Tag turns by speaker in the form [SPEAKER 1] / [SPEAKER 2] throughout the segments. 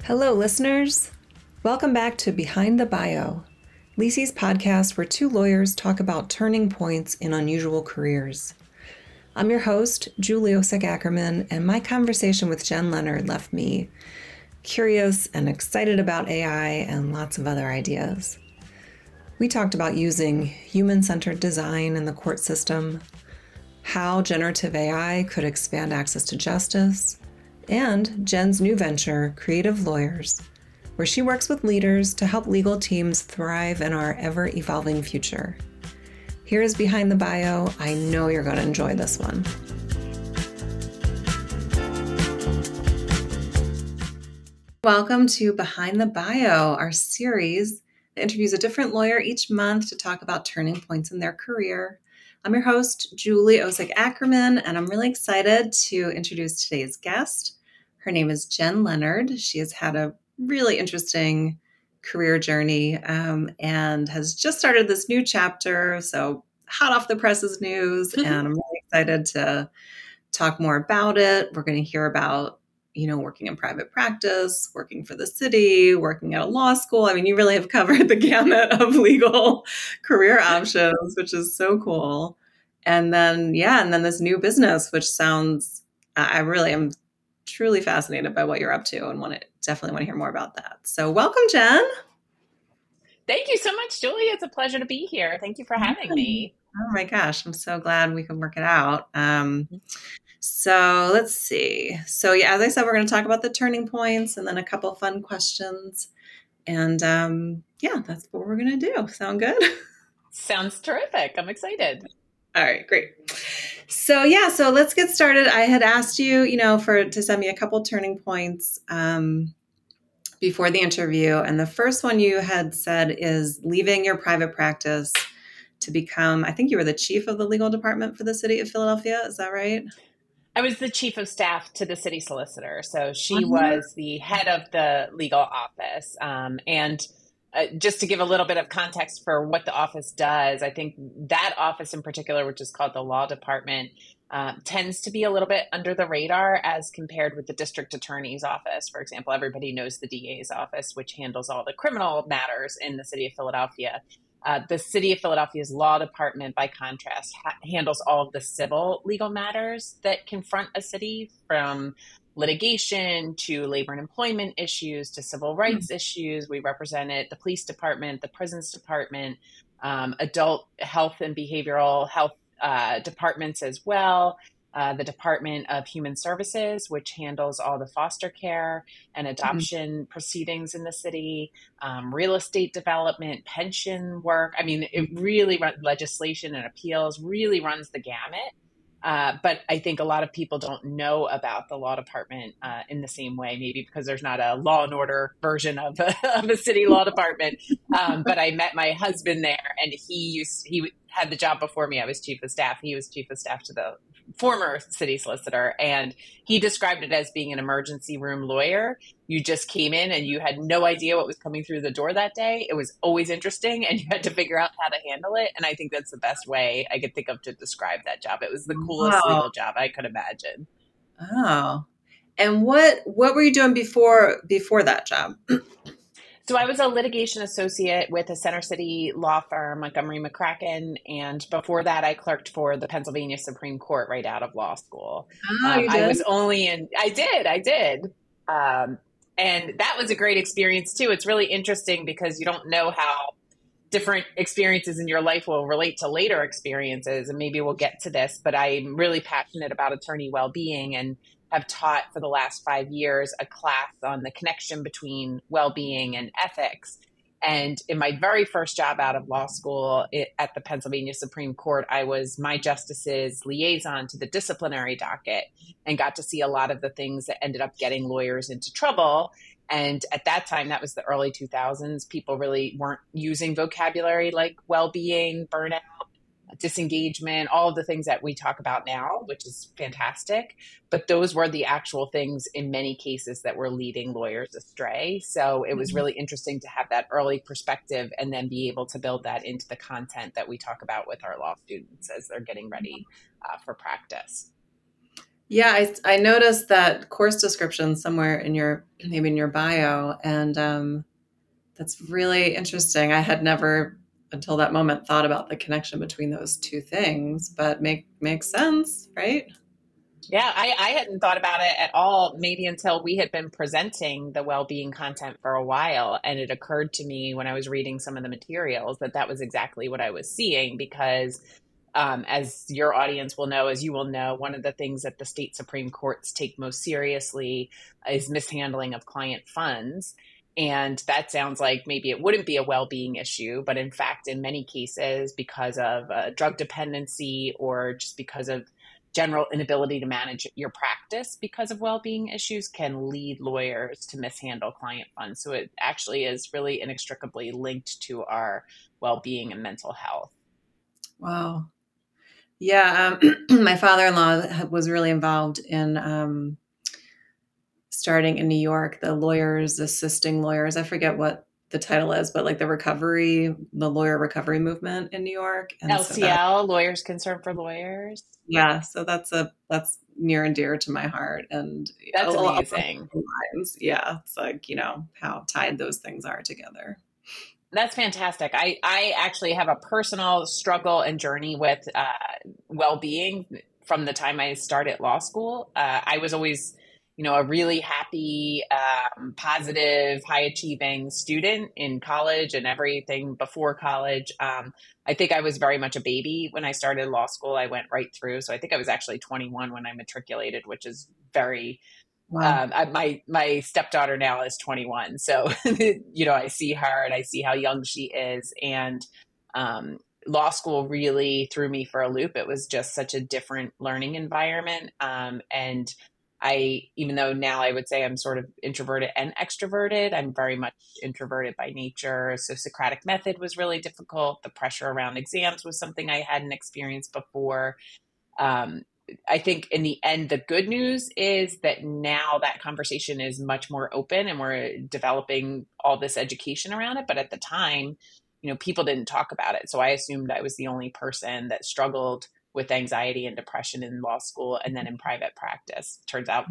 [SPEAKER 1] Hello, listeners. Welcome back to Behind the Bio, Lisi's podcast where two lawyers talk about turning points in unusual careers. I'm your host, Julie Osek-Ackerman, and my conversation with Jen Leonard left me curious and excited about AI and lots of other ideas. We talked about using human-centered design in the court system, how generative AI could expand access to justice, and Jen's new venture, Creative Lawyers, where she works with leaders to help legal teams thrive in our ever-evolving future. Here is Behind the Bio. I know you're going to enjoy this one. Welcome to Behind the Bio, our series that interviews a different lawyer each month to talk about turning points in their career. I'm your host, Julie Osek-Ackerman, and I'm really excited to introduce today's guest. Her name is Jen Leonard. She has had a really interesting career journey and has just started this new chapter. So hot off the presses news, and I'm really excited to talk more about it. We're going to hear about, working in private practice, working for the city, working at a law school. I mean, you really have covered the gamut of legal career options, which is so cool. And then this new business, which sounds, I really am truly fascinated by what you're up to and definitely want to hear more about that. So welcome, Jen.
[SPEAKER 2] Thank you so much, Julie. It's a pleasure to be here. Thank you for having me.
[SPEAKER 1] Oh my gosh, I'm so glad we could work it out. So let's see. So as I said, we're going to talk about the turning points and then a couple of fun questions. And that's what we're going to do. Sound good?
[SPEAKER 2] Sounds terrific. I'm excited.
[SPEAKER 1] All right, great. So let's get started. I had asked you, to send me a couple turning points before the interview. And the first one you had said is leaving your private practice to become, I think you were the chief of the legal department for the city of Philadelphia. Is that right?
[SPEAKER 2] I was the chief of staff to the city solicitor. So she was the head of the legal office. Just to give a little bit of context for what the office does, I think that office in particular, which is called the law department, tends to be a little bit under the radar as compared with the district attorney's office. For example, everybody knows the DA's office, which handles all the criminal matters in the city of Philadelphia. The city of Philadelphia's law department, by contrast, handles all of the civil legal matters that confront a city, from litigation to labor and employment issues to civil rights issues. We represented the police department, the prisons department, adult health and behavioral health departments as well. The Department of Human Services, which handles all the foster care and adoption proceedings in the city, real estate development, pension work. I mean, it really legislation and appeals really runs the gamut. But I think a lot of people don't know about the law department in the same way, maybe because there's not a Law and Order version of a city law department. But I met my husband there, and he had the job before me. I was chief of staff. He was chief of staff to the former city solicitor, and he described it as being an emergency room lawyer. You just came in and you had no idea what was coming through the door that day. It was always interesting, and you had to figure out how to handle it. And I think that's the best way I could think of to describe that job. It was the coolest legal job I could imagine.
[SPEAKER 1] Oh, and what were you doing before that job?
[SPEAKER 2] So I was a litigation associate with a Center City law firm, Montgomery McCracken. And before that, I clerked for the Pennsylvania Supreme Court right out of law school.
[SPEAKER 1] Oh, you did?
[SPEAKER 2] I did. And that was a great experience too. It's really interesting because you don't know how different experiences in your life will relate to later experiences. And maybe we'll get to this, but I'm really passionate about attorney well-being and have taught for the last 5 years a class on the connection between well-being and ethics. And in my very first job out of law school at the Pennsylvania Supreme Court, I was my justice's liaison to the disciplinary docket and got to see a lot of the things that ended up getting lawyers into trouble. And at that time, that was the early 2000s, people really weren't using vocabulary like well-being, burnout, disengagement, all of the things that we talk about now, which is fantastic. But those were the actual things in many cases that were leading lawyers astray. So it was really interesting to have that early perspective and then be able to build that into the content that we talk about with our law students as they're getting ready for practice.
[SPEAKER 1] Yeah, I noticed that course description somewhere in maybe in your bio, and that's really interesting. I had never, until that moment, thought about the connection between those two things, but makes sense, right?
[SPEAKER 2] Yeah, I hadn't thought about it at all, maybe until we had been presenting the well-being content for a while. And it occurred to me when I was reading some of the materials that that was exactly what I was seeing because as your audience will know, as you will know, one of the things that the state Supreme Courts take most seriously is mishandling of client funds. And that sounds like maybe it wouldn't be a well-being issue, but in fact, in many cases, because of drug dependency or just because of general inability to manage your practice because of well-being issues can lead lawyers to mishandle client funds. So it actually is really inextricably linked to our well-being and mental health.
[SPEAKER 1] Wow. Yeah, my father-in-law was really involved in starting in New York, the lawyers assisting lawyers. I forget what the title is, but like the lawyer recovery movement in New York. And so that,
[SPEAKER 2] LCL, Lawyers Concerned for Lawyers.
[SPEAKER 1] yeah, so that's near and dear to my heart. And
[SPEAKER 2] That's
[SPEAKER 1] along
[SPEAKER 2] amazing.
[SPEAKER 1] the lines, yeah, it's like, how tied those things are together.
[SPEAKER 2] That's fantastic. I actually have a personal struggle and journey with well-being from the time I started law school. I was always, a really happy, positive, high-achieving student in college and everything before college. I think I was very much a baby when I started law school. I went right through. So I think I was actually 21 when I matriculated, which is very
[SPEAKER 1] Wow.
[SPEAKER 2] my stepdaughter now is 21. So, I see her and I see how young she is. And law school really threw me for a loop. It was just such a different learning environment. And even though now I would say I'm sort of introverted and extroverted, I'm very much introverted by nature. So Socratic method was really difficult. The pressure around exams was something I hadn't experienced before. I think in the end, the good news is that now that conversation is much more open and we're developing all this education around it. But at the time, people didn't talk about it. So I assumed I was the only person that struggled with anxiety and depression in law school and then in private practice. Turns out,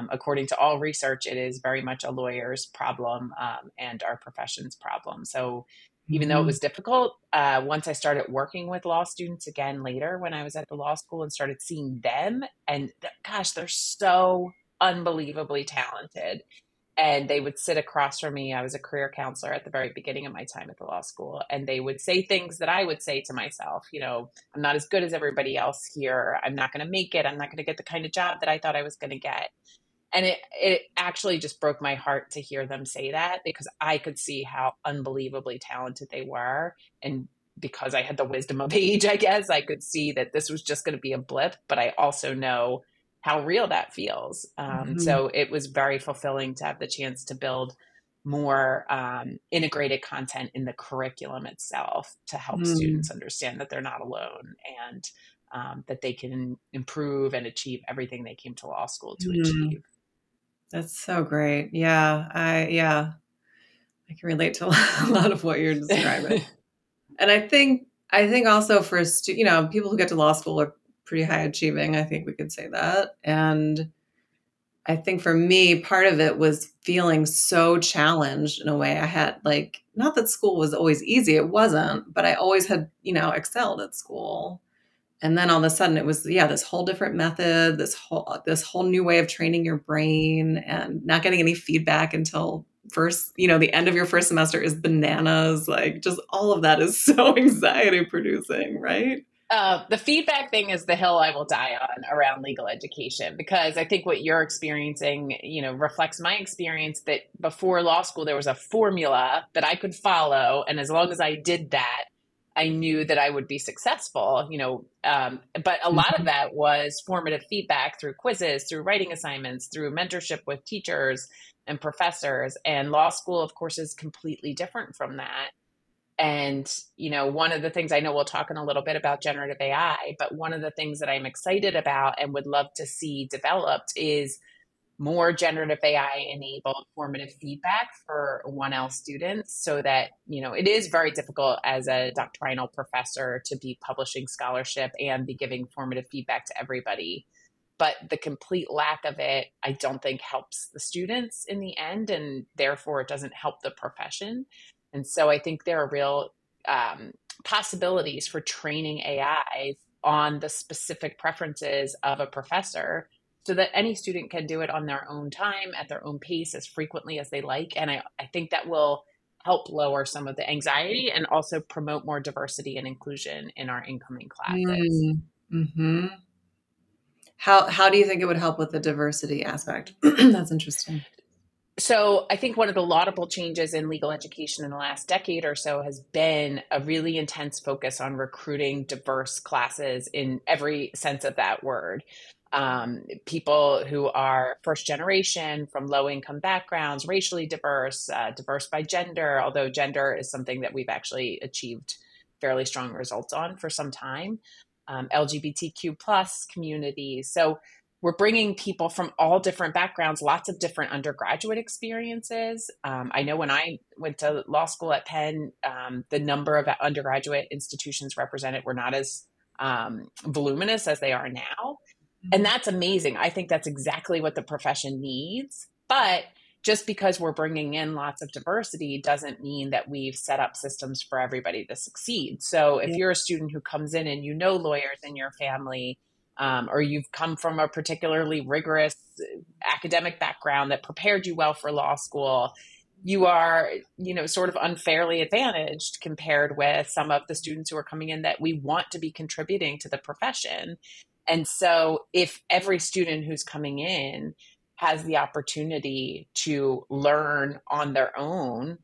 [SPEAKER 2] according to all research, it is very much a lawyer's problem and our profession's problem. So even though it was difficult, once I started working with law students again later when I was at the law school and started seeing them, and gosh, they're so unbelievably talented. And they would sit across from me. I was a career counselor at the very beginning of my time at the law school. And they would say things that I would say to myself, I'm not as good as everybody else here. I'm not going to make it. I'm not going to get the kind of job that I thought I was going to get. And it actually just broke my heart to hear them say that because I could see how unbelievably talented they were. And because I had the wisdom of age, I guess, I could see that this was just going to be a blip. But I also know how real that feels. So it was very fulfilling to have the chance to build more integrated content in the curriculum itself to help students understand that they're not alone and that they can improve and achieve everything they came to law school to achieve.
[SPEAKER 1] That's so great. Yeah, I can relate to a lot of what you're describing. And I think also for people who get to law school are pretty high achieving. I think we could say that. And I think for me, part of it was feeling so challenged in a way. I had not that school was always easy. It wasn't, but I always had, excelled at school. And then all of a sudden it was, this whole different method, this whole new way of training your brain and not getting any feedback until the end of your first semester is bananas. Like just all of that is so anxiety producing, right?
[SPEAKER 2] The feedback thing is the hill I will die on around legal education, because I think what you're experiencing, reflects my experience that before law school, there was a formula that I could follow. And as long as I did that, I knew that I would be successful, but a lot of that was formative feedback through quizzes, through writing assignments, through mentorship with teachers and professors. And law school, of course, is completely different from that. And, one of the things, I know we'll talk in a little bit about generative AI, but one of the things that I'm excited about and would love to see developed is more generative AI enabled formative feedback for 1L students, so that, it is very difficult as a doctrinal professor to be publishing scholarship and be giving formative feedback to everybody. But the complete lack of it, I don't think helps the students in the end, and therefore it doesn't help the profession. And so I think there are real possibilities for training AI on the specific preferences of a professor, so that any student can do it on their own time, at their own pace, as frequently as they like. And I think that will help lower some of the anxiety and also promote more diversity and inclusion in our incoming classes.
[SPEAKER 1] Mm-hmm. How do you think it would help with the diversity aspect? That's interesting.
[SPEAKER 2] So I think one of the laudable changes in legal education in the last decade or so has been a really intense focus on recruiting diverse classes in every sense of that word. People who are first generation, from low income backgrounds, racially diverse, diverse by gender, although gender is something that we've actually achieved fairly strong results on for some time, LGBTQ plus communities. So we're bringing people from all different backgrounds, lots of different undergraduate experiences. I know when I went to law school at Penn, the number of undergraduate institutions represented were not as voluminous as they are now. And that's amazing. I think that's exactly what the profession needs. But just because we're bringing in lots of diversity doesn't mean that we've set up systems for everybody to succeed. So if
[SPEAKER 1] Yeah.
[SPEAKER 2] you're a student who comes in and lawyers in your family, or you've come from a particularly rigorous academic background that prepared you well for law school, you are, sort of unfairly advantaged compared with some of the students who are coming in that we want to be contributing to the profession. And so if every student who's coming in has the opportunity to learn on their own,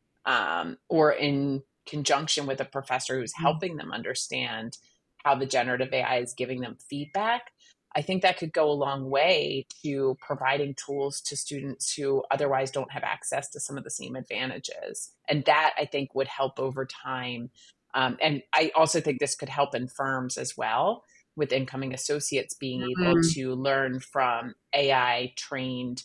[SPEAKER 2] or in conjunction with a professor who's helping them understand how the generative AI is giving them feedback, I think that could go a long way to providing tools to students who otherwise don't have access to some of the same advantages. And that, I think, would help over time. And I also think this could help in firms as well, with incoming associates being able
[SPEAKER 1] Mhm.
[SPEAKER 2] to learn from AI trained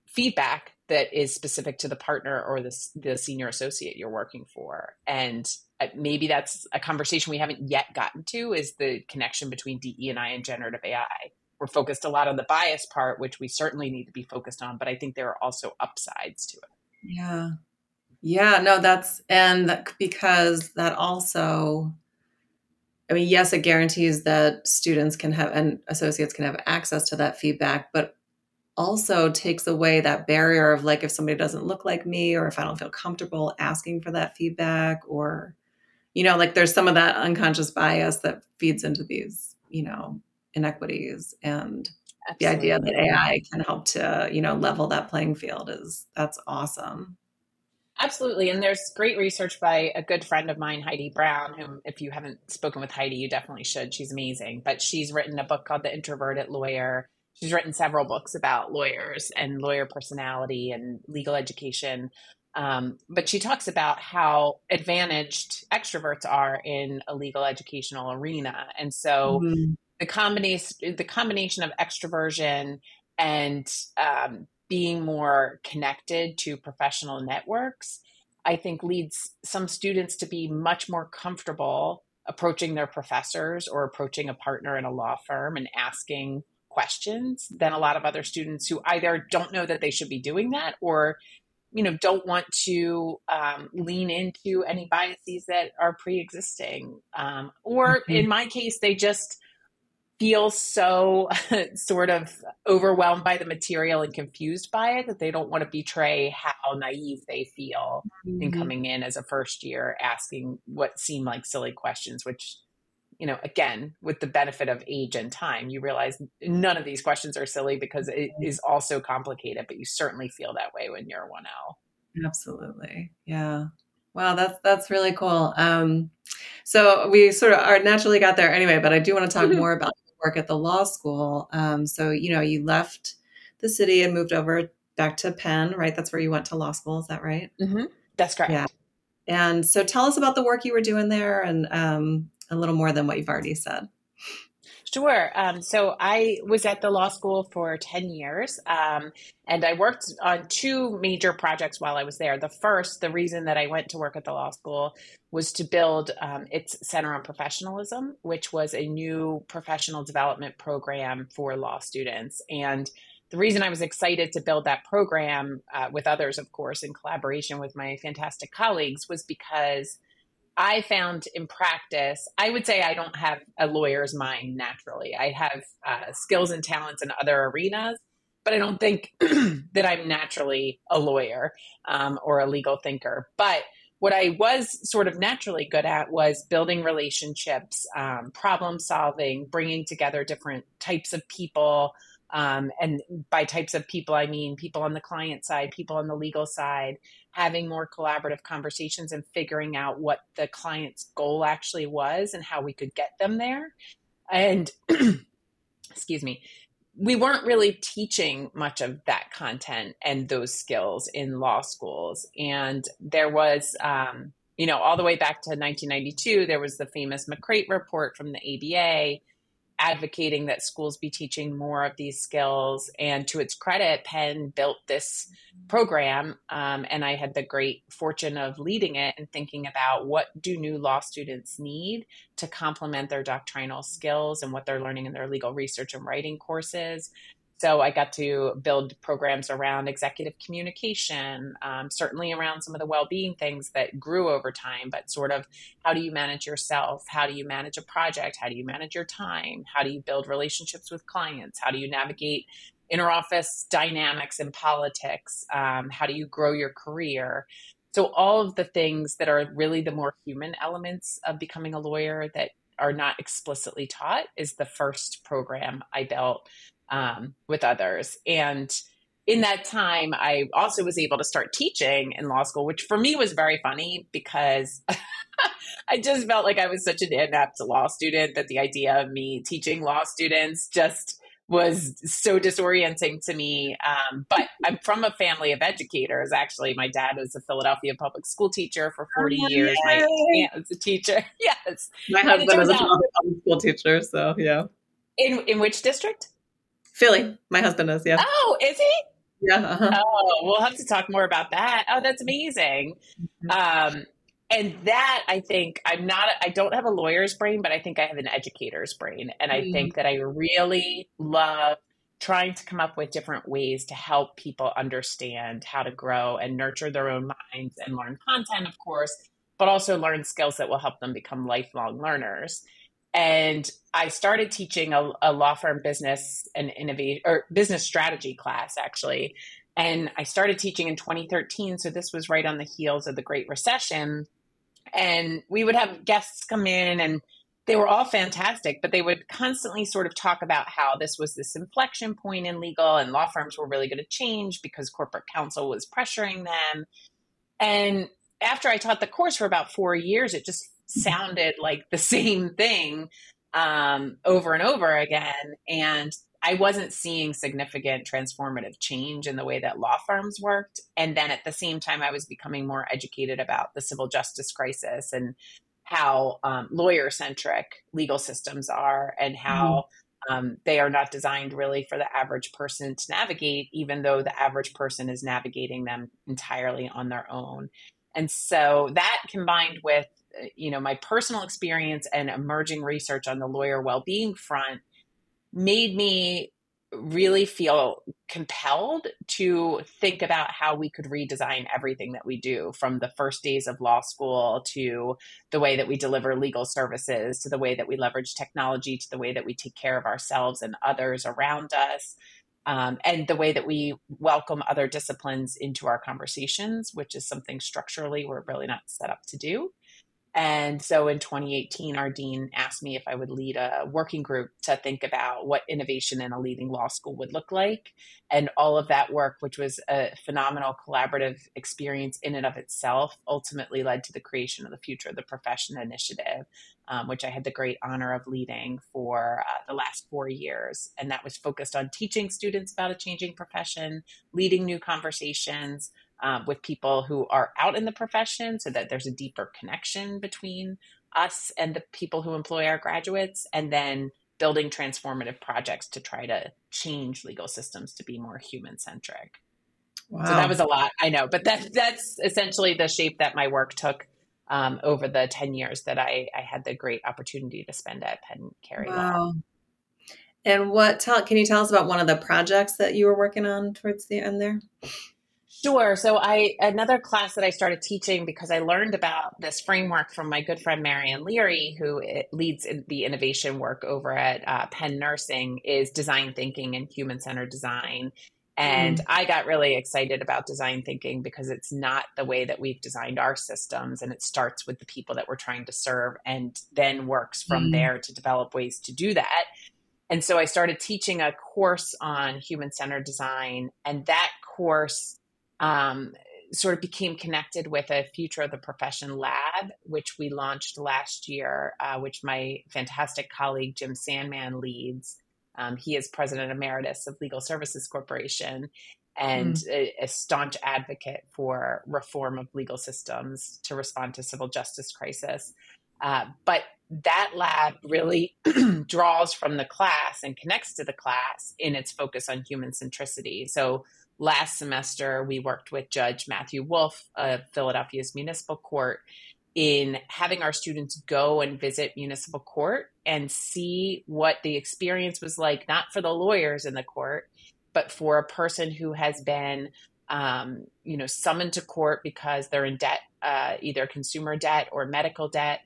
[SPEAKER 2] feedback that is specific to the partner or the senior associate you're working for. And maybe that's a conversation we haven't yet gotten to, is the connection between DE&I and generative AI. We're focused a lot on the bias part, which we certainly need to be focused on, but I think there are also upsides to it.
[SPEAKER 1] Yeah. Yeah, no, because that also, I mean, yes, it guarantees that students can have and associates can have access to that feedback, but also takes away that barrier of, like, if somebody doesn't look like me, or if I don't feel comfortable asking for that feedback, or, like, there's some of that unconscious bias that feeds into these, inequities. And the idea that
[SPEAKER 2] Absolutely.
[SPEAKER 1] AI can help to, level that playing field that's awesome.
[SPEAKER 2] Absolutely. And there's great research by a good friend of mine, Heidi Brown, whom, if you haven't spoken with Heidi, you definitely should. She's amazing. But she's written a book called The Introverted Lawyer. She's written several books about lawyers and lawyer personality and legal education. But she talks about how advantaged extroverts are in a legal educational arena. And so
[SPEAKER 1] Mhm.
[SPEAKER 2] the combination of extroversion and being more connected to professional networks, I think leads some students to be much more comfortable approaching their professors or approaching a partner in a law firm and asking questions than a lot of other students who either don't know that they should be doing that, or don't want to lean into any biases that are pre-existing, or
[SPEAKER 1] Mhm.
[SPEAKER 2] in my case, they just feel so sort of overwhelmed by the material and confused by it that they don't want to betray how naive they feel in
[SPEAKER 1] Mhm.
[SPEAKER 2] coming in as a first year asking what seem like silly questions, which, again, with the benefit of age and time, you realize none of these questions are silly because it is all so complicated, but you certainly feel that way when you're 1L.
[SPEAKER 1] Absolutely. Yeah. Wow, that's really cool. So we sort of are naturally got there anyway, but I do want to talk more about your work at the law school. So, you left the city and moved over back to Penn, right? That's where you went to law school. Is that right?
[SPEAKER 2] Mm-hmm. That's
[SPEAKER 1] Yeah.
[SPEAKER 2] correct.
[SPEAKER 1] And so tell us about the work you were doing there and a little more than what you've already said.
[SPEAKER 2] Sure. So I was at the law school for 10 years, and I worked on two major projects while I was there. The first, the reason that I went to work at the law school was to build its Center on Professionalism, which was a new professional development program for law students. And the reason I was excited to build that program with others, of course, in collaboration with my fantastic colleagues, was because I found in practice, I would say I don't have a lawyer's mind naturally. I have skills and talents in other arenas, but I don't think that I'm naturally a lawyer or a legal thinker. But what I was sort of naturally good at was building relationships, problem solving, bringing together different types of people. And by types of people, I mean people on the client side, people on the legal side, having more collaborative conversations and figuring out what the client's goal actually was and how we could get them there. And excuse me, we weren't really teaching much of that content and those skills in law schools. And there was, all the way back to 1992, there was the famous McCrate report from the ABA advocating that schools be teaching more of these skills. And to its credit, Penn built this program, and I had the great fortune of leading it and thinking about what do new law students need to complement their doctrinal skills and what they're learning in their legal research and writing courses. So I got to build programs around executive communication, certainly around some of the well-being things that grew over time, but sort of how do you manage yourself? How do you manage a project? How do you manage your time? How do you build relationships with clients? How do you navigate interoffice dynamics and politics? How do you grow your career? So all of the things that are really the more human elements of becoming a lawyer that are not explicitly taught is the first program I built with others. And in that time, I also was able to start teaching in law school, which for me was very funny because I just felt like I was such an inept law student that the idea of me teaching law students just was so disorienting to me. But I'm from a family of educators. Actually, my dad was a Philadelphia public school teacher for 40
[SPEAKER 1] Oh,
[SPEAKER 2] years. My
[SPEAKER 1] yay.
[SPEAKER 2] aunt was a teacher. Yes.
[SPEAKER 1] My
[SPEAKER 2] And it
[SPEAKER 1] husband is
[SPEAKER 2] turns
[SPEAKER 1] a
[SPEAKER 2] out
[SPEAKER 1] public school teacher, so yeah.
[SPEAKER 2] in which district?
[SPEAKER 1] Philly. My husband is, yeah.
[SPEAKER 2] Oh, is he?
[SPEAKER 1] Yeah. Uh-huh.
[SPEAKER 2] Oh, we'll have to talk more about that. Oh, that's amazing. Um, and that I think I don't have a lawyer's brain, but I think I have an educator's brain. And I think that I really love trying to come up with different ways to help people understand how to grow and nurture their own minds and learn content, of course, but also learn skills that will help them become lifelong learners. And I started teaching a law firm business and innovation or business strategy class, actually. And I started teaching in 2013. So this was right on the heels of the Great Recession. And we would have guests come in and they were all fantastic, but they would constantly sort of talk about how this was this inflection point in legal and law firms were really going to change because corporate counsel was pressuring them. And after I taught the course for about 4 years, it just sounded like the same thing over and over again. And I wasn't seeing significant transformative change in the way that law firms worked. And then at the same time, I was becoming more educated about the civil justice crisis and how lawyer-centric legal systems are and how they are not designed really for the average person to navigate, even though the average person is navigating them entirely on their own. And so that combined with, my personal experience and emerging research on the lawyer well-being front made me really feel compelled to think about how we could redesign everything that we do, from the first days of law school to the way that we deliver legal services, to the way that we leverage technology, to the way that we take care of ourselves and others around us, and the way that we welcome other disciplines into our conversations, which is something structurally we're really not set up to do. And so in 2018, our dean asked me if I would lead a working group to think about what innovation in a leading law school would look like. And all of that work, which was a phenomenal collaborative experience in and of itself, ultimately led to the creation of the Future of the Profession Initiative, which I had the great honor of leading for the last 4 years. And that was focused on teaching students about a changing profession, leading new conversations, with people who are out in the profession so that there's a deeper connection between us and the people who employ our graduates, and then building transformative projects to try to change legal systems to be more human centric. So that
[SPEAKER 1] Wow.
[SPEAKER 2] was a lot, I know, but that's essentially the shape that my work took over the 10 years that I had the great opportunity to spend at Penn Carey Law.
[SPEAKER 1] Wow. And can you tell us about one of the projects that you were working on towards the end there?
[SPEAKER 2] Sure. So another class that I started teaching because I learned about this framework from my good friend Marianne Leary, who leads the innovation work over at Penn Nursing, is design thinking and human-centered design. And
[SPEAKER 1] Mm.
[SPEAKER 2] I got really excited about design thinking because it's not the way that we've designed our systems. And it starts with the people that we're trying to serve and then works from
[SPEAKER 1] Mm.
[SPEAKER 2] there to develop ways to do that. And so I started teaching a course on human-centered design, and that course um, sort of became connected with a Future of the Profession lab, which we launched last year, which my fantastic colleague Jim Sandman leads. He is president emeritus of Legal Services Corporation and
[SPEAKER 1] Mm.
[SPEAKER 2] a staunch advocate for reform of legal systems to respond to civil justice crisis. But that lab really draws from the class and connects to the class in its focus on human centricity. So last semester, we worked with Judge Matthew Wolf of Philadelphia's municipal court in having our students go and visit municipal court and see what the experience was like, not for the lawyers in the court, but for a person who has been summoned to court because they're in debt, either consumer debt or medical debt,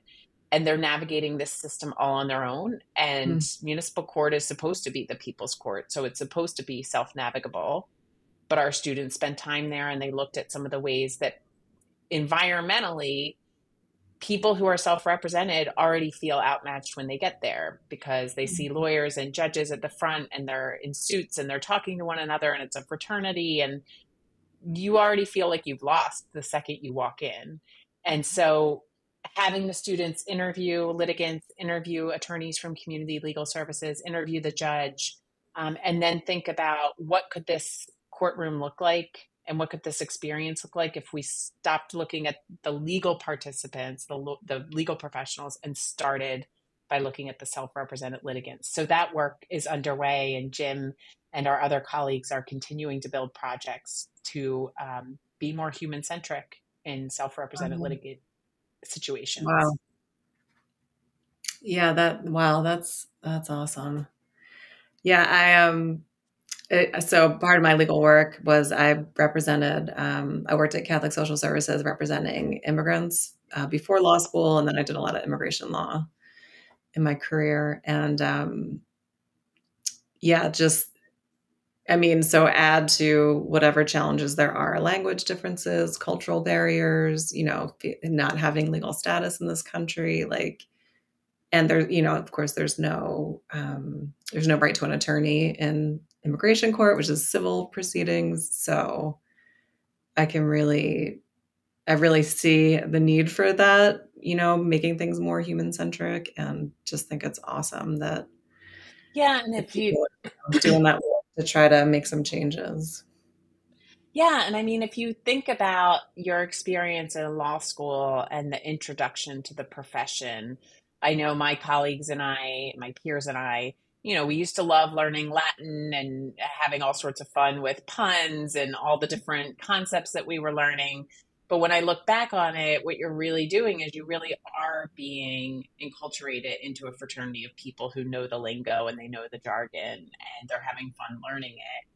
[SPEAKER 2] and they're navigating this system all on their own. And
[SPEAKER 1] Mm.
[SPEAKER 2] municipal court is supposed to be the people's court, so it's supposed to be self-navigable. But our students spent time there and they looked at some of the ways that environmentally people who are self-represented already feel outmatched when they get there because they see lawyers and judges at the front and they're in suits and they're talking to one another and it's a fraternity, and you already feel like you've lost the second you walk in. And so having the students interview litigants, interview attorneys from community legal services, interview the judge, and then think about what could this courtroom look like and what could this experience look like if we stopped looking at the legal participants, the legal professionals, and started by looking at the self-represented litigants. So that work is underway, and Jim and our other colleagues are continuing to build projects to be more human-centric in self-represented litigant situations.
[SPEAKER 1] Wow. Yeah, that's awesome. Yeah, so part of my legal work was I worked at Catholic Social Services representing immigrants before law school, and then I did a lot of immigration law in my career. And yeah, so add to whatever challenges there are, language differences, cultural barriers, not having legal status in this country, and there, of course, there's no right to an attorney in immigration court, which is civil proceedings. So I really see the need for that, making things more human centric, and just think it's awesome that
[SPEAKER 2] Yeah, and
[SPEAKER 1] the
[SPEAKER 2] if you
[SPEAKER 1] people are doing that work to try to make some changes.
[SPEAKER 2] Yeah, and I mean, if you think about your experience in law school and the introduction to the profession, I know my colleagues and I, my peers and I, we used to love learning Latin and having all sorts of fun with puns and all the different concepts that we were learning. But when I look back on it, what you're really doing is you really are being enculturated into a fraternity of people who know the lingo and they know the jargon and they're having fun learning it.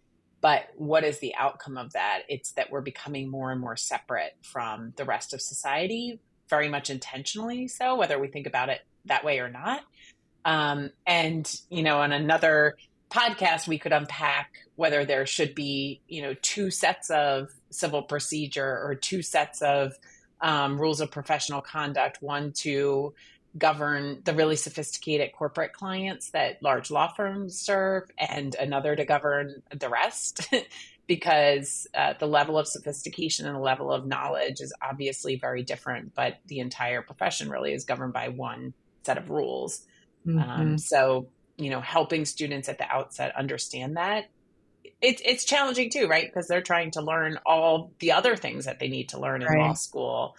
[SPEAKER 2] But what is the outcome of that? It's that we're becoming more and more separate from the rest of society, very much intentionally so, whether we think about it that way or not. On another podcast, we could unpack whether there should be, two sets of civil procedure or two sets of rules of professional conduct, one to govern the really sophisticated corporate clients that large law firms serve, and another to govern the rest, because the level of sophistication and the level of knowledge is obviously very different, but the entire profession really is governed by one set of rules.
[SPEAKER 1] Mm-hmm.
[SPEAKER 2] So, helping students at the outset understand that it's challenging too, right? Because they're trying to learn all the other things that they need to learn in law
[SPEAKER 1] Right.
[SPEAKER 2] school.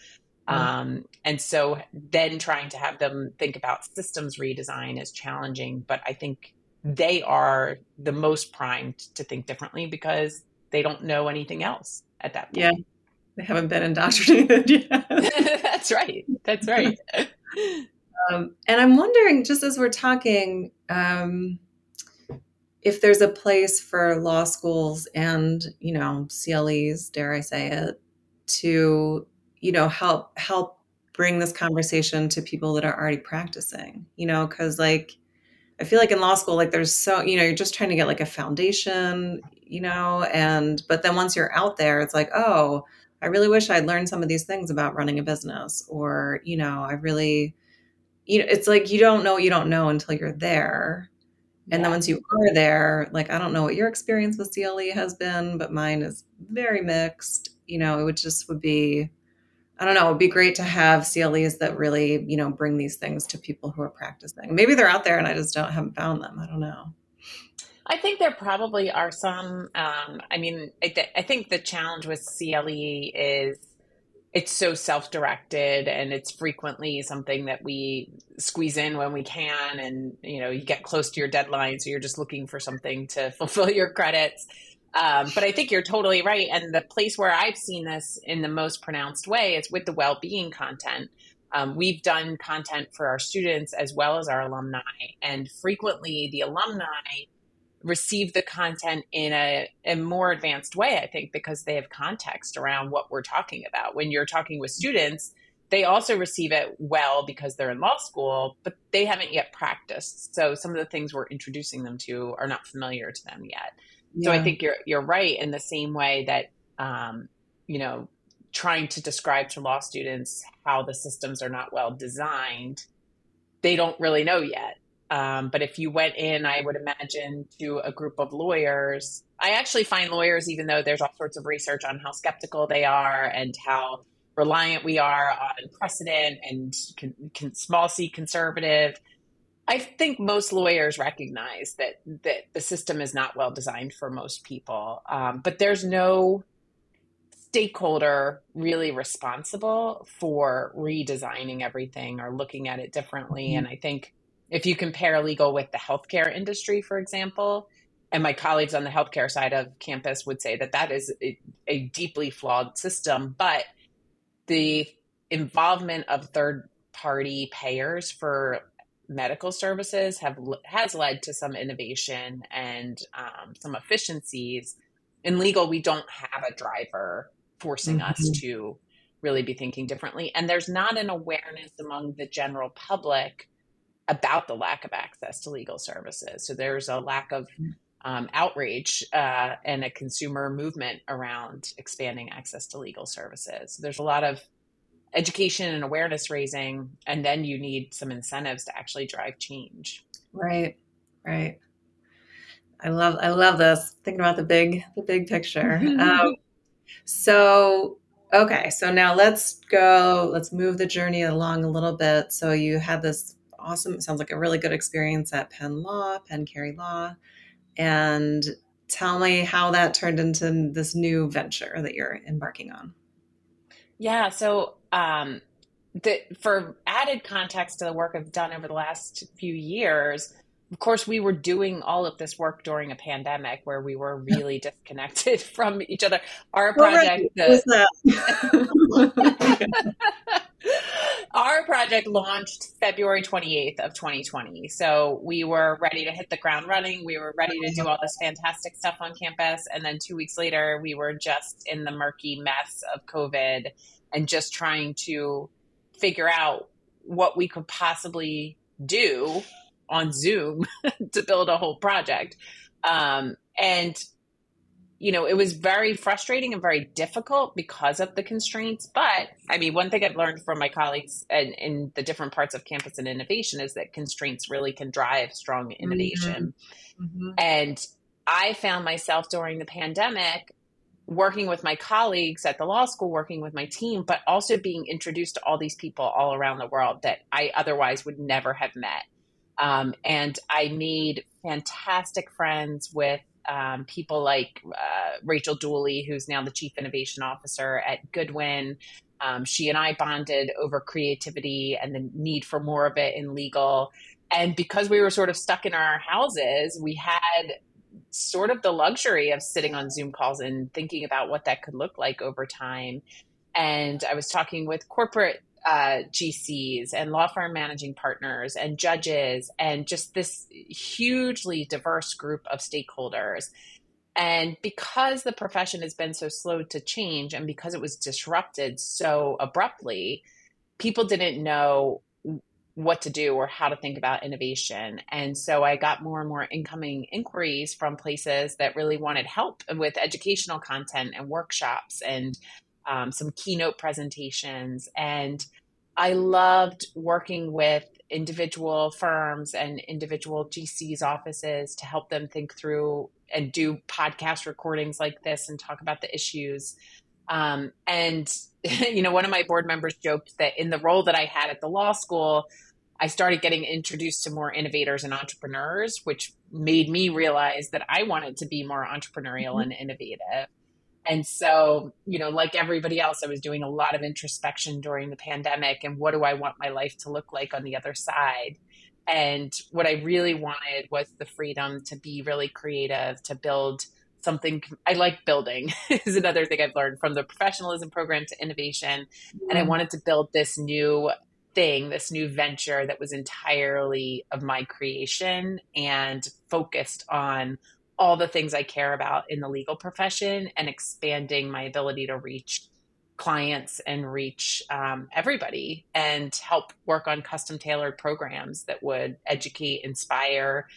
[SPEAKER 1] Yeah.
[SPEAKER 2] And so then trying to have them think about systems redesign is challenging, but I think they are the most primed to think differently because they don't know anything else at that
[SPEAKER 1] Yeah.
[SPEAKER 2] point.
[SPEAKER 1] They haven't been indoctrinated yet.
[SPEAKER 2] That's right. That's right.
[SPEAKER 1] And I'm wondering, just as we're talking, if there's a place for law schools and, CLEs, dare I say it, to, help bring this conversation to people that are already practicing, because like I feel like in law school, like there's so, you're just trying to get like a foundation, and but then once you're out there, it's like, oh, I really wish I'd learned some of these things about running a business, or, I really, it's like you don't know what you don't know until you're there. And then
[SPEAKER 2] Yeah.
[SPEAKER 1] once you are there, like, I don't know what your experience with CLE has been, but mine is very mixed. Would be, I don't know, it would be great to have CLEs that really, bring these things to people who are practicing. Maybe they're out there and I just haven't found them. I don't know.
[SPEAKER 2] I think there probably are some. I think the challenge with CLE is it's so self-directed and it's frequently something that we squeeze in when we can, and you get close to your deadline, so you're just looking for something to fulfill your credits. But I think you're totally right, and the place where I've seen this in the most pronounced way is with the well-being content. We've done content for our students as well as our alumni, and frequently the alumni receive the content in a more advanced way, I think, because they have context around what we're talking about. When you're talking with students, they also receive it well because they're in law school, but they haven't yet practiced. So some of the things we're introducing them to are not familiar to them yet. So I
[SPEAKER 1] Yeah.
[SPEAKER 2] think you're right in the same way that, um, you know, trying to describe to law students how the systems are not well designed, they don't really know yet. But if you went in, I would imagine, to a group of lawyers, I actually find lawyers, even though there's all sorts of research on how skeptical they are and how reliant we are on precedent and small c conservative, I think most lawyers recognize that the system is not well designed for most people. But there's no stakeholder really responsible for redesigning everything or looking at it differently.
[SPEAKER 1] Mhm.
[SPEAKER 2] And I think if you compare legal with the healthcare industry, for example, and my colleagues on the healthcare side of campus would say that that is a deeply flawed system, but the involvement of third party payers for medical services has led to some innovation and some efficiencies. In legal, we don't have a driver forcing us
[SPEAKER 1] Mhm.
[SPEAKER 2] to really be thinking differently, and there's not an awareness among the general public about the lack of access to legal services. So there's a lack of outrage and a consumer movement around expanding access to legal services. So there's a lot of education and awareness raising, and then you need some incentives to actually drive change.
[SPEAKER 1] Right. Right. I love this. Thinking about the big picture. So, okay. So now let's move the journey along a little bit. So you had this awesome, sounds like a really good experience at Penn Cary Law. And tell me how that turned into this new venture that you're embarking on.
[SPEAKER 2] Yeah, so for added context to the work I've done over the last few years, of course, we were doing all of this work during a pandemic where we were really disconnected from each other. Our
[SPEAKER 1] Oh, right.
[SPEAKER 2] project,
[SPEAKER 1] What was that?
[SPEAKER 2] our project launched February 28th of 2020. So we were ready to hit the ground running. We were ready to do all this fantastic stuff on campus. And then 2 weeks later, we were just in the murky mess of COVID and just trying to figure out what we could possibly do on Zoom to build a whole project. And it was very frustrating and very difficult because of the constraints. But I mean, one thing I've learned from my colleagues in the different parts of campus and innovation is that constraints really can drive strong innovation.
[SPEAKER 1] Mhm.
[SPEAKER 2] And I found myself during the pandemic working with my colleagues at the law school, working with my team, but also being introduced to all these people all around the world that I otherwise would never have met. And I made fantastic friends with people like Rachel Dooley, who's now the Chief Innovation Officer at Goodwin. She and I bonded over creativity and the need for more of it in legal. And because we were sort of stuck in our houses, we had sort of the luxury of sitting on Zoom calls and thinking about what that could look like over time. And I was talking with corporate GCs and law firm managing partners and judges and just this hugely diverse group of stakeholders. And because the profession has been so slow to change and because it was disrupted so abruptly, people didn't know what to do or how to think about innovation. And so I got more and more incoming inquiries from places that really wanted help with educational content and workshops and some keynote presentations. And I loved working with individual firms and individual GCs offices to help them think through and do podcast recordings like this and talk about the issues. And, one of my board members joked that in the role that I had at the law school, I started getting introduced to more innovators and entrepreneurs, which made me realize that I wanted to be more entrepreneurial and innovative. And so, like everybody else, I was doing a lot of introspection during the pandemic and what do I want my life to look like on the other side? And what I really wanted was the freedom to be really creative, to build something. I like building is another thing I've learned from the professionalism program to innovation. And I wanted to build this new thing, this new venture that was entirely of my creation and focused on all the things I care about in the legal profession and expanding my ability to reach clients and reach everybody and help work on custom tailored programs that would educate, inspire,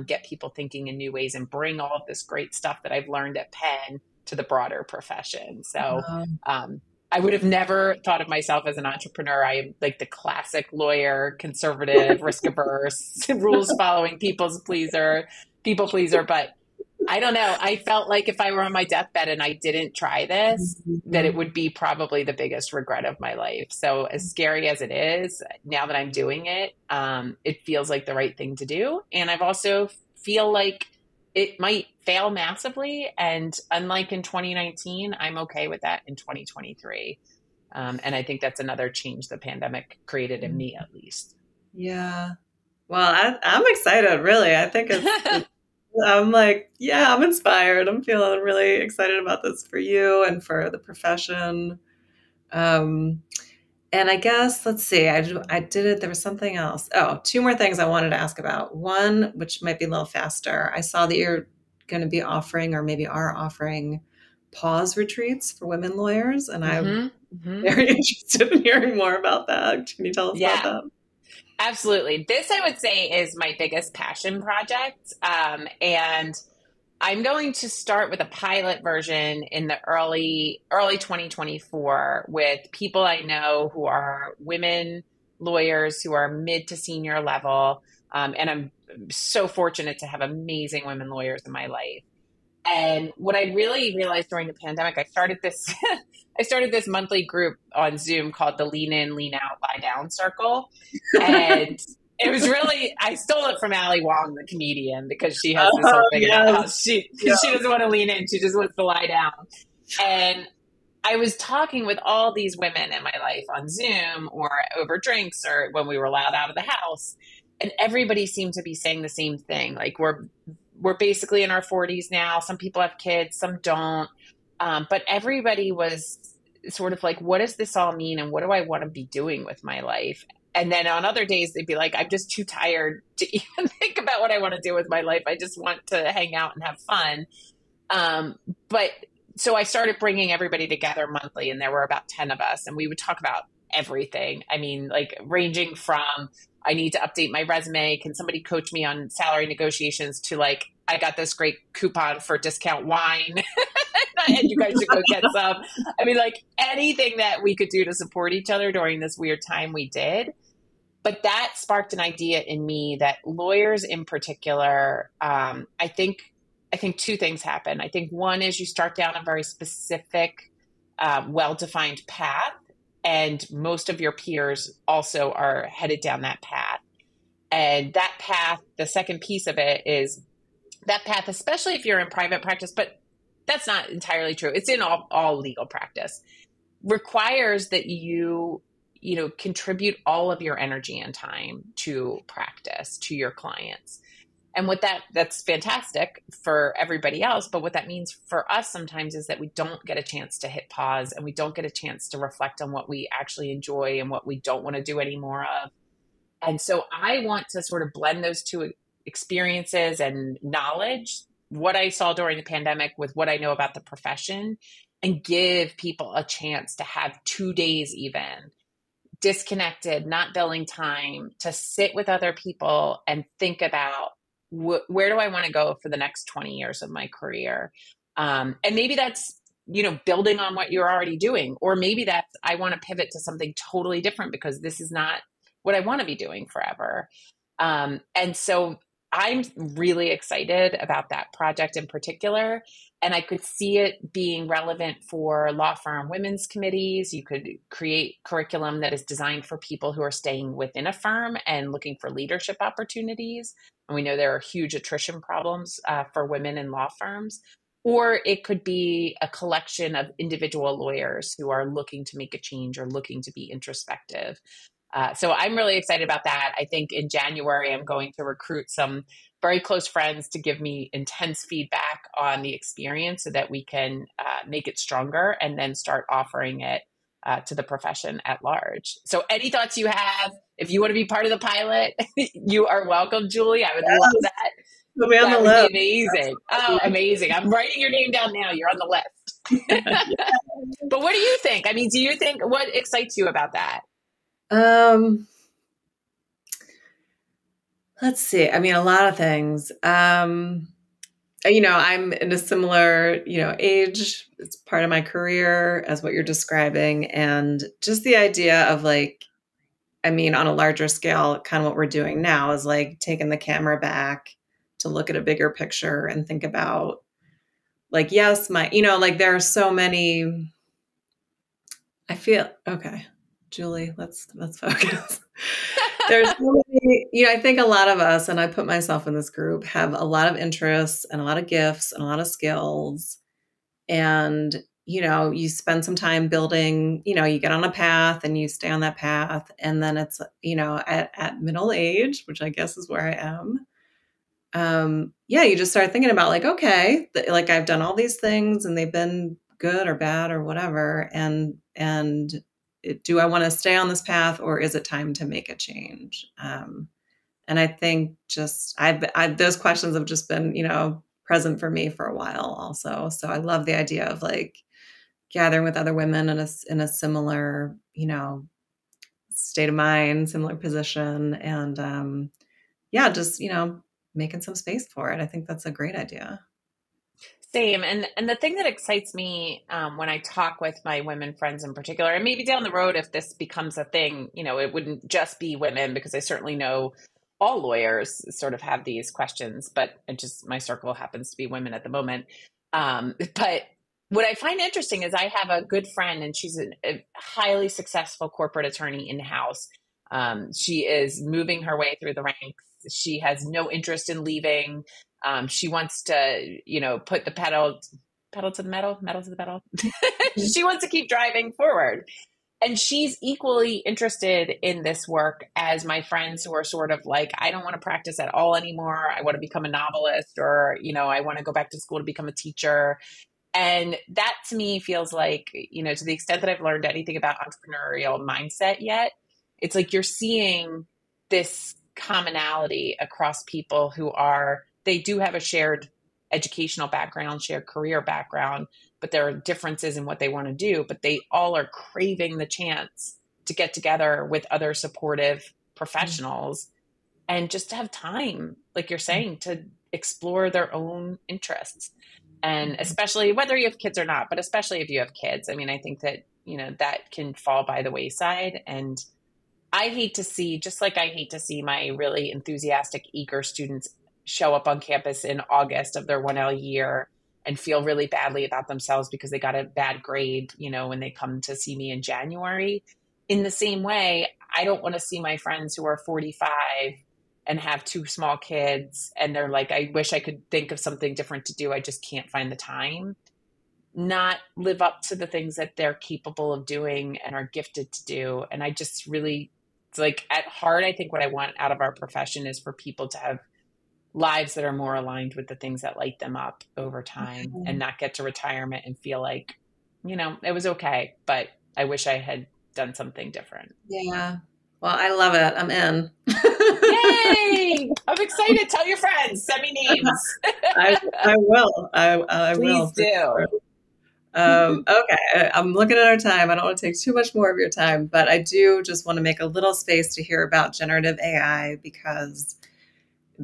[SPEAKER 2] get people thinking in new ways and bring all of this great stuff that I've learned at Penn to the broader profession. So I would have never thought of myself as an entrepreneur. I am like the classic lawyer, conservative, risk averse, rules following, people pleaser. But I don't know. I felt like if I were on my deathbed and I didn't try this, that it would be probably the biggest regret of my life. So as scary as it is, now that I'm doing it, it feels like the right thing to do. And I've also feel like it might fail massively. And unlike in 2019, I'm okay with that in 2023. And I think that's another change the pandemic created in me, at least.
[SPEAKER 1] Yeah. Well, I'm excited, really. I think I'm like, yeah, I'm inspired. I'm feeling really excited about this for you and for the profession. And I guess, let's see, I did it. There was something else. Oh, two more things I wanted to ask about. One, which might be a little faster. I saw that you're going to be offering or maybe are offering pause retreats for women lawyers. And I'm very interested in hearing more about that. Can you tell us about that?
[SPEAKER 2] Absolutely. This, I would say, is my biggest passion project. And I'm going to start with a pilot version in the early 2024 with people I know who are women lawyers who are mid to senior level. And I'm so fortunate to have amazing women lawyers in my life. And what I really realized during the pandemic, I started this monthly group on Zoom called the Lean In, Lean Out, Lie Down Circle. And it was really, I stole it from Ali Wong, the comedian, because she has this whole thing about how she doesn't want to lean in. She just wants to lie down. And I was talking with all these women in my life on Zoom or over drinks or when we were allowed out of the house. And everybody seemed to be saying the same thing. Like we're basically in our 40s now. Some people have kids, some don't. But everybody was sort of like, what does this all mean? And what do I want to be doing with my life? And then on other days, they'd be like, I'm just too tired to even think about what I want to do with my life. I just want to hang out and have fun. But so I started bringing everybody together monthly, and there were about 10 of us, and we would talk about everything. I mean, like ranging from, I need to update my resume. Can somebody coach me on salary negotiations to like, I got this great coupon for discount wine and you guys should go get some. I mean, like anything that we could do to support each other during this weird time, we did. But that sparked an idea in me that lawyers in particular, I think two things happen. I think one is you start down a very specific, well-defined path, and most of your peers also are headed down that path. And that path, the second piece of it is that path, especially if you're in private practice, but that's not entirely true. It's in all legal practice, requires that you contribute all of your energy and time to practice, to your clients. And that's fantastic for everybody else. But what that means for us sometimes is that we don't get a chance to hit pause, and we don't get a chance to reflect on what we actually enjoy and what we don't want to do any more of. And so I want to sort of blend those two experiences and knowledge, what I saw during the pandemic with what I know about the profession, and give people a chance to have 2 days even disconnected, not billing time, to sit with other people and think about where do I want to go for the next 20 years of my career. And maybe that's, building on what you're already doing, or maybe that's, I want to pivot to something totally different because this is not what I want to be doing forever. And so I'm really excited about that project in particular. And I could see it being relevant for law firm women's committees. You could create curriculum that is designed for people who are staying within a firm and looking for leadership opportunities. And we know there are huge attrition problems for women in law firms. Or it could be a collection of individual lawyers who are looking to make a change or looking to be introspective. So I'm really excited about that. I think in January, I'm going to recruit some very close friends to give me intense feedback on the experience so that we can make it stronger and then start offering it to the profession at large. So any thoughts you have, if you want to be part of the pilot, you are welcome, Julie. I would love that.
[SPEAKER 1] Put me on
[SPEAKER 2] That
[SPEAKER 1] the
[SPEAKER 2] would
[SPEAKER 1] list.
[SPEAKER 2] be amazing. Oh, amazing. I'm writing your name down now. You're on the list. But what do you think? I mean, what excites you about that?
[SPEAKER 1] Let's see. I mean, a lot of things. I'm in a similar, age. It's part of my career as what you're describing. And just the idea of on a larger scale, kind of what we're doing now is like taking the camera back to look at a bigger picture and think about yes, there are so many, I feel, okay, Julie, let's focus. There's so many, I think a lot of us, and I put myself in this group, have a lot of interests and a lot of gifts and a lot of skills. And, you spend some time building, you get on a path and you stay on that path. And then it's, at middle age, which I guess is where I am. You just start thinking about okay, I've done all these things and they've been good or bad or whatever. And do I want to stay on this path, or is it time to make a change? And I think I've those questions have just been, present for me for a while also. So I love the idea of gathering with other women in a similar, state of mind, similar position. And just, making some space for it. I think that's a great idea.
[SPEAKER 2] Same. And the thing that excites me when I talk with my women friends in particular, and maybe down the road, if this becomes a thing, it wouldn't just be women, because I certainly know all lawyers sort of have these questions, but my circle happens to be women at the moment. But what I find interesting is I have a good friend, and she's a highly successful corporate attorney in-house. She is moving her way through the ranks. She has no interest in leaving. She wants to, put the pedal to the metal to the pedal. She wants to keep driving forward. And she's equally interested in this work as my friends who are sort of I don't want to practice at all anymore. I want to become a novelist, or, I want to go back to school to become a teacher. And that to me feels to the extent that I've learned anything about entrepreneurial mindset yet, it's you're seeing this commonality across people who they do have a shared educational background, shared career background, but there are differences in what they want to do, but they all are craving the chance to get together with other supportive professionals and just to have time, like you're saying, to explore their own interests. And especially whether you have kids or not, but especially if you have kids, I mean, I think that, that can fall by the wayside. And I hate to see, just like I hate to see my really enthusiastic, eager students show up on campus in August of their 1L year and feel really badly about themselves because they got a bad grade, when they come to see me in January. In the same way, I don't want to see my friends who are 45 and have two small kids, and they're like, I wish I could think of something different to do. I just can't find the time. Not live up to the things that they're capable of doing and are gifted to do. And I just really, it's like at heart, I think what I want out of our profession is for people to have lives that are more aligned with the things that light them up over time and not get to retirement and feel like, it was okay, but I wish I had done something different.
[SPEAKER 1] Yeah. Well, I love it. I'm in.
[SPEAKER 2] Yay! I'm excited. Tell your friends. Send me names.
[SPEAKER 1] I will. I will.
[SPEAKER 2] Please do.
[SPEAKER 1] Okay, I'm looking at our time. I don't want to take too much more of your time, but I do just want to make a little space to hear about generative AI because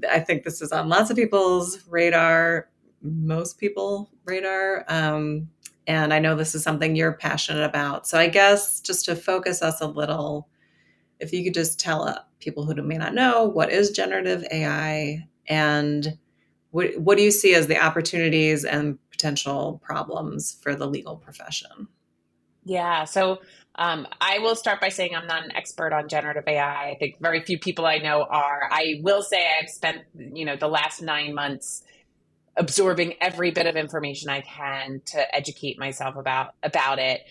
[SPEAKER 1] I think this is on lots of people's radar, most people radar. And I know this is something you're passionate about. So I guess just to focus us a little, if you could just tell people who may not know, what is generative AI and what do you see as the opportunities and potential problems for the legal profession?
[SPEAKER 2] Yeah. So I will start by saying I'm not an expert on generative AI. I think very few people I know are. I will say I've spent, the last 9 months absorbing every bit of information I can to educate myself about it.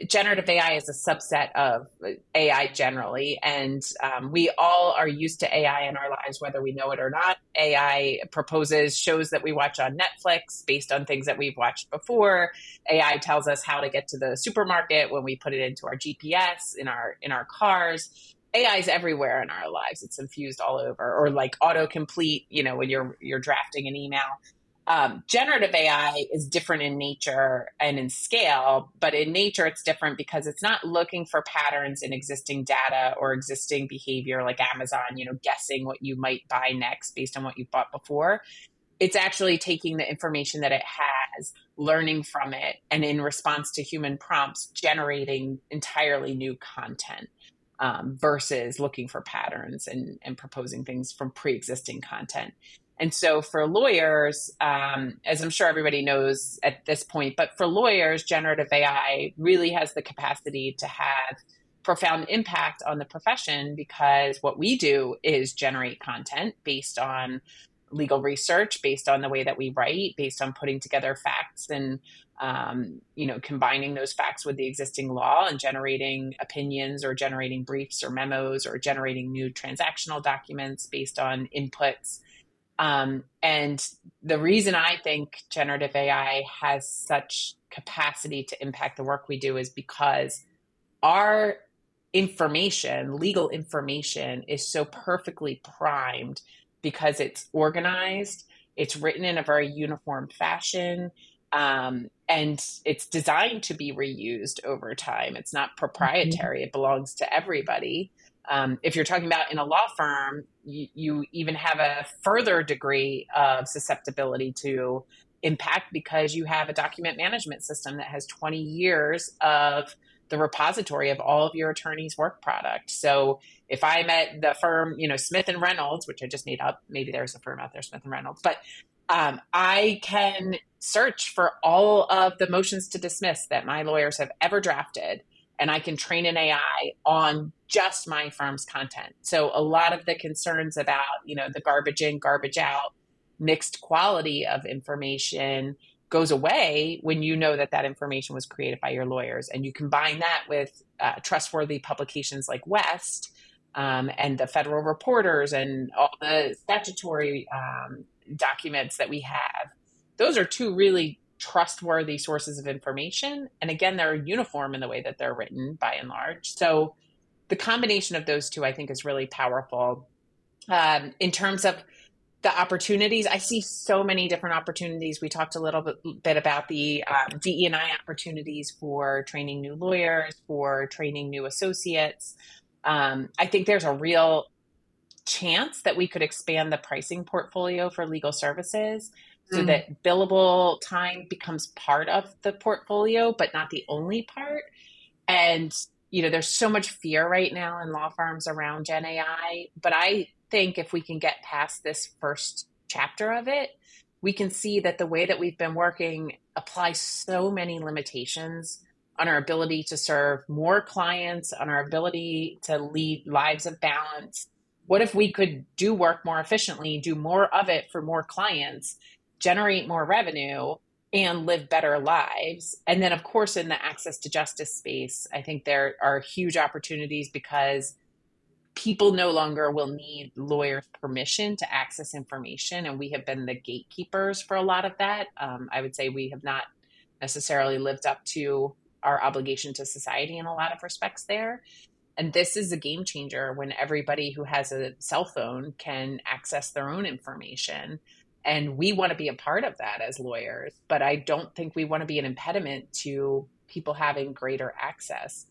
[SPEAKER 2] Generative AI is a subset of AI generally, and we all are used to AI in our lives, whether we know it or not. AI proposes shows that we watch on Netflix based on things that we've watched before. AI tells us how to get to the supermarket when we put it into our GPS in our cars. AI is everywhere in our lives. It's infused all over, or like autocomplete, when you're drafting an email. Generative AI is different in nature and in scale, but in nature it's different because it's not looking for patterns in existing data or existing behavior like Amazon, guessing what you might buy next based on what you bought before. It's actually taking the information that it has, learning from it, and in response to human prompts, generating entirely new content. Versus looking for patterns and proposing things from pre-existing content. And so for lawyers, as I'm sure everybody knows at this point, but for lawyers, generative AI really has the capacity to have profound impact on the profession because what we do is generate content based on legal research, based on the way that we write, based on putting together facts and combining those facts with the existing law and generating opinions or generating briefs or memos or generating new transactional documents based on inputs. And the reason I think generative AI has such capacity to impact the work we do is because our legal information, is so perfectly primed because it's organized, it's written in a very uniform fashion, and it's designed to be reused over time. It's not proprietary. It belongs to everybody. If you're talking about in a law firm, you even have a further degree of susceptibility to impact because you have a document management system that has 20 years of the repository of all of your attorney's work product. So if I'm at the firm, Smith and Reynolds, which I just made up, maybe there's a firm out there, Smith and Reynolds, but I can search for all of the motions to dismiss that my lawyers have ever drafted, and I can train an AI on just my firm's content. So a lot of the concerns about, the garbage in, garbage out, mixed quality of information goes away when you know that information was created by your lawyers. And you combine that with trustworthy publications like West and the federal reporters and all the statutory documents that we have. Those are two really trustworthy sources of information. And again, they're uniform in the way that they're written by and large. So the combination of those two, I think, is really powerful. In terms of the opportunities, I see so many different opportunities. We talked a little bit about the DE&I opportunities for training new lawyers, for training new associates. I think there's a real chance that we could expand the pricing portfolio for legal services so that billable time becomes part of the portfolio, but not the only part. And, there's so much fear right now in law firms around Gen AI, but I think if we can get past this first chapter of it, we can see that the way that we've been working applies so many limitations on our ability to serve more clients, on our ability to lead lives of balance, what if we could do work more efficiently, do more of it for more clients, generate more revenue, and live better lives? And then, of course, in the access to justice space, I think there are huge opportunities because people no longer will need lawyers' permission to access information. And we have been the gatekeepers for a lot of that. I would say we have not necessarily lived up to our obligation to society in a lot of respects there. And this is a game changer when everybody who has a cell phone can access their own information. And we want to be a part of that as lawyers, but I don't think we want to be an impediment to people having greater access.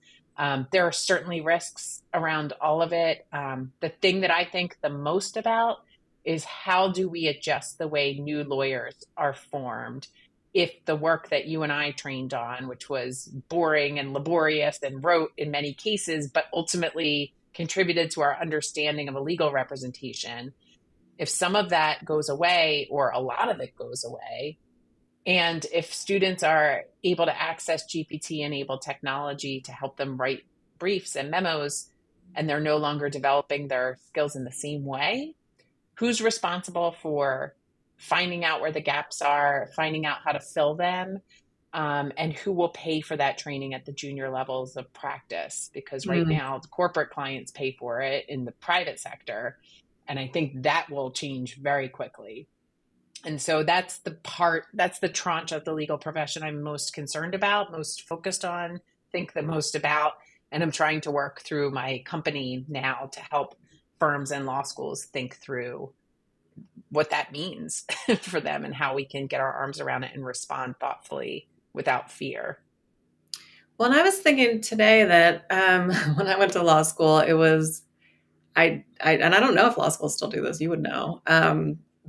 [SPEAKER 2] There are certainly risks around all of it. The thing that I think the most about is how do we adjust the way new lawyers are formed if the work that you and I trained on, which was boring and laborious and rote in many cases, but ultimately contributed to our understanding of a legal representation, if some of that goes away or a lot of it goes away, and if students are able to access GPT-enabled technology to help them write briefs and memos, and they're no longer developing their skills in the same way, who's responsible for finding out where the gaps are, finding out how to fill them, and who will pay for that training at the junior levels of practice? Because right now, the corporate clients pay for it in the private sector, and I think that will change very quickly. And so that's the tranche of the legal profession I'm most concerned about, most focused on, think the most about. And I'm trying to work through my company now to help firms and law schools think through what that means for them and how we can get our arms around it and respond thoughtfully without fear.
[SPEAKER 1] Well, and I was thinking today that when I went to law school, it was, and I don't know if law schools still do this, you would know.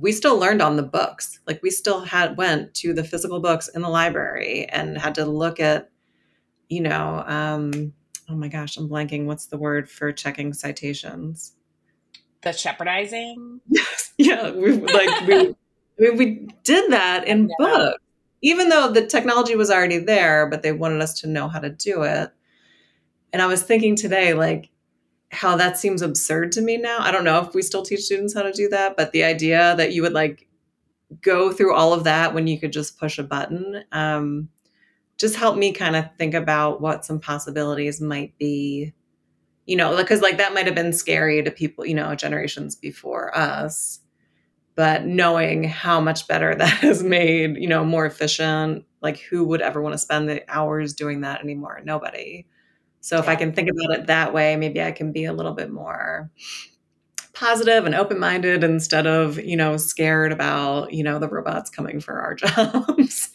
[SPEAKER 1] We still learned on the books. Like we still went to the physical books in the library and had to look at, oh my gosh, I'm blanking. What's the word for checking citations?
[SPEAKER 2] The shepherdizing?
[SPEAKER 1] Yeah. We did that in books, even though the technology was already there, but they wanted us to know how to do it. And I was thinking today, like, how that seems absurd to me now. I don't know if we still teach students how to do that, but the idea that you would like go through all of that when you could just push a button, just helped me kind of think about what some possibilities might be, because like that might have been scary to people, generations before us, but knowing how much better that has made, more efficient, like who would ever want to spend the hours doing that anymore? Nobody. So if I can think about it that way, maybe I can be a little bit more positive and open-minded instead of, scared about, the robots coming for our jobs.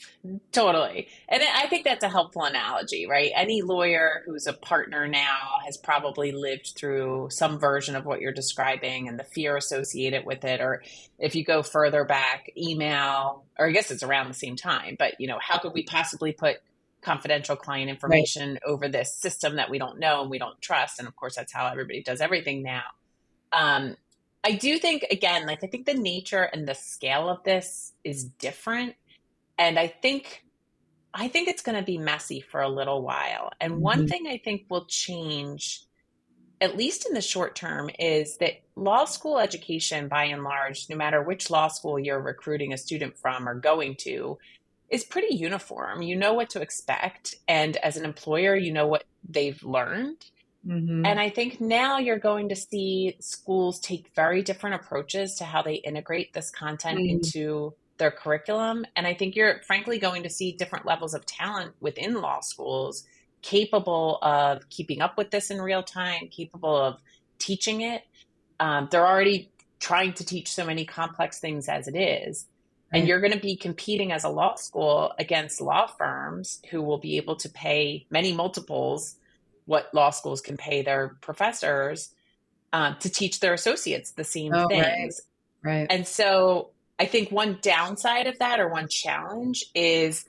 [SPEAKER 2] Totally. And I think that's a helpful analogy, right? Any lawyer who's a partner now has probably lived through some version of what you're describing and the fear associated with it. Or if you go further back, email, or I guess it's around the same time, but how could we possibly put confidential client information over this system that we don't know and we don't trust? And of course, that's how everybody does everything now. I do think, again, I think the nature and the scale of this is different. And I think it's going to be messy for a little while. And one thing I think will change, at least in the short term, is that law school education, by and large, no matter which law school you're recruiting a student from or going to, is pretty uniform. You know what to expect. And as an employer, you know what they've learned. And I think now you're going to see schools take very different approaches to how they integrate this content into their curriculum. And I think you're frankly going to see different levels of talent within law schools capable of keeping up with this in real time, capable of teaching it. They're already trying to teach so many complex things as it is. And you're going to be competing as a law school against law firms who will be able to pay many multiples what law schools can pay their professors to teach their associates the same things.
[SPEAKER 1] Right.
[SPEAKER 2] And so I think one downside of that, or one challenge, is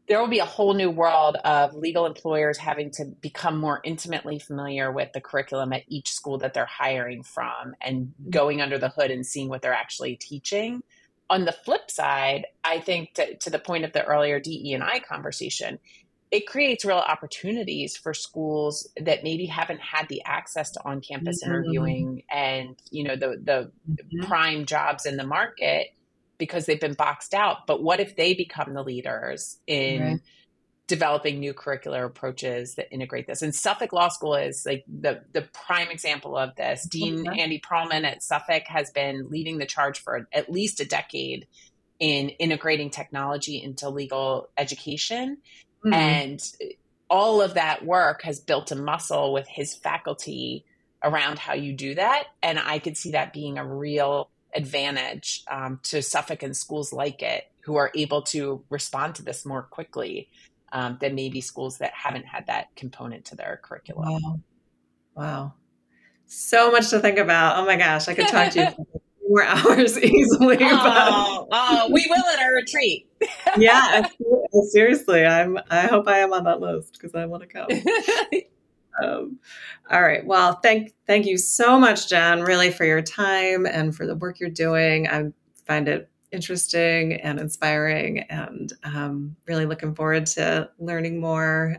[SPEAKER 2] there will be a whole new world of legal employers having to become more intimately familiar with the curriculum at each school that they're hiring from and going under the hood and seeing what they're actually teaching. On the flip side, I think to the point of the earlier DE&I conversation, it creates real opportunities for schools that maybe haven't had the access to on-campus
[SPEAKER 1] Mm-hmm.
[SPEAKER 2] interviewing and, the prime jobs in the market because they've been boxed out. But what if they become the leaders
[SPEAKER 1] Right.
[SPEAKER 2] in developing new curricular approaches that integrate this? And Suffolk Law School is like the prime example of this. Dean
[SPEAKER 1] Okay.
[SPEAKER 2] Andy Perlman at Suffolk has been leading the charge for at least a decade in integrating technology into legal education.
[SPEAKER 1] Mm.
[SPEAKER 2] And all of that work has built a muscle with his faculty around how you do that. And I could see that being a real advantage to Suffolk and schools like it who are able to respond to this more quickly than maybe schools that haven't had that component to their curriculum.
[SPEAKER 1] Wow. Wow. So much to think about. Oh my gosh, I could talk to you for 4 hours easily. But
[SPEAKER 2] We will at our retreat.
[SPEAKER 1] yeah, seriously, I hope I am on that list because I want to come. All right. Well, thank you so much, Jen, really for your time and for the work you're doing. I find it interesting and inspiring, and really looking forward to learning more.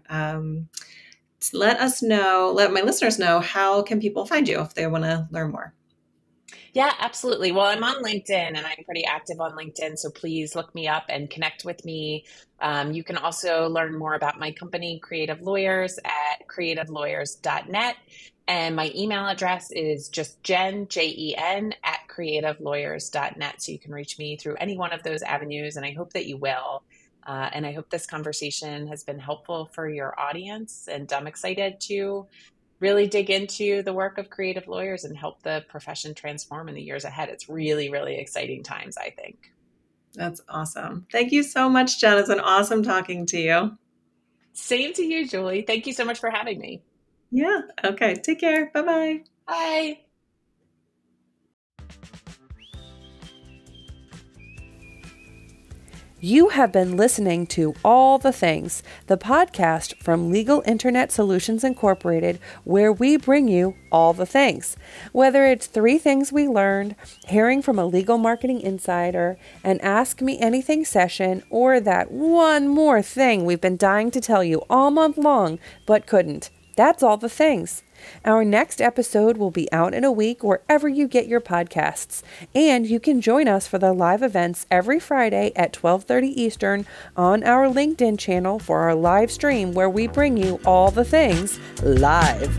[SPEAKER 1] Let my listeners know, how can people find you if they want to learn more?
[SPEAKER 2] Yeah, absolutely. Well, I'm on LinkedIn and I'm pretty active on LinkedIn. So please look me up and connect with me. You can also learn more about my company, Creative Lawyers, at creativelawyers.net. And my email address is just Jen, at creativelawyers.net. So you can reach me through any one of those avenues. And I hope that you will. And I hope this conversation has been helpful for your audience. And I'm excited to really dig into the work of creative lawyers and help the profession transform in the years ahead. It's really, really exciting times, I think.
[SPEAKER 1] That's awesome. Thank you so much, Jen. It's been awesome talking to you.
[SPEAKER 2] Same to you, Julie. Thank you so much for having me.
[SPEAKER 1] Yeah. Okay. Take care. Bye-bye.
[SPEAKER 2] Bye.
[SPEAKER 3] You have been listening to All the Things, the podcast from Legal Internet Solutions Incorporated, where we bring you all the things. Whether it's 3 things we learned, hearing from a legal marketing insider, an Ask Me Anything session, or that one more thing we've been dying to tell you all month long but couldn't. That's all the things. Our next episode will be out in a week wherever you get your podcasts. And you can join us for the live events every Friday at 12:30 Eastern on our LinkedIn channel for our live stream where we bring you all the things live.